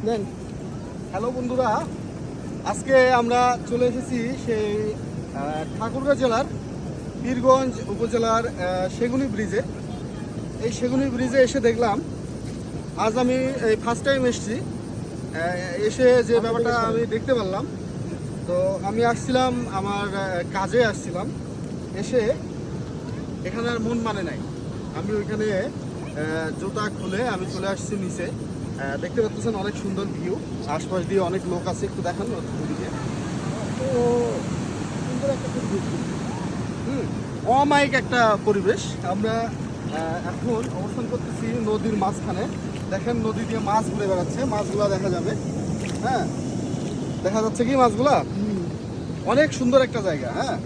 দেন। Hello বন্ধুরা, আজকে আমরা চলে এসেছি সেই ঠাকুরগাঁও জেলার পীরগঞ্জ উপজেলার সেগুনি ব্রিজে। এই সেগুনি ব্রিজে এসে দেখলাম, আজ আমি এই ফার্স্ট টাইম এসেছি। এসে যে ব্যাপারটা আমি দেখতে পারলাম, তো আমি আসছিলাম আমার কাজে আসছিলাম, এসে এখানে আর মন মানে নাই। আমি ওইখানে জুতা খুলে আমি চলে আসছি নিচে। দেখতে পাচ্ছেন অনেক সুন্দর ভিউ, আশপাশ দিয়ে অনেক লোক আছে, একটু দেখান ওদিকে। তো সুন্দর একটা পরিবেশ, অমায়িক একটা পরিবেশ। আমরা এখন অবস্থান করতেছি নদীর মাঝখানে। দেখেন নদী দিয়ে মাছ ঘুরে বেড়াচ্ছে, মাছগুলা দেখা যাবে। হ্যাঁ, দেখা যাচ্ছে কি মাছগুলা? অনেক সুন্দর একটা জায়গা। হ্যাঁ,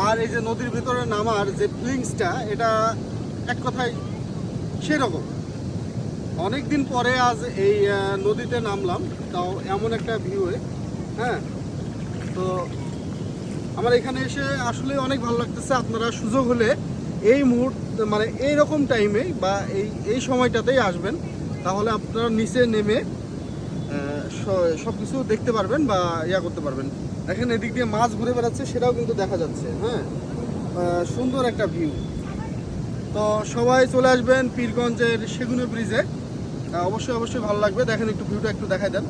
আর এই যে নদীর ভিতরে নামার যে ফিলিংসটা, এটা এক কথায় সেরকম। অনেক দিন পরে আজ এই নদীতে নামলাম, তাও এমন একটা ভিউয়ে। হ্যাঁ, তো আমার এখানে এসে আসলে অনেক ভালো লাগতেছে। আপনারা সুযোগ হলে এই মুহূর্তে মানে এইরকম টাইমে বা এই সময়টাতেই আসবেন, তাহলে আপনারা নিচে নেমে সব কিছু দেখতে পারবেন বা করতে পারবেন। দেখেন এদিক দিয়ে মাছ ঘুরে বেড়াচ্ছে, সেটাও কিন্তু দেখা যাচ্ছে। হ্যাঁ, সুন্দর একটা ভিউ। তো সবাই চলে আসবেন পীরগঞ্জের সেগুনি ব্রিজে। অবশ্যই অবশ্যই ভালো লাগবে। দেখেন একটু ভিউটা একটু দেখাই দেন।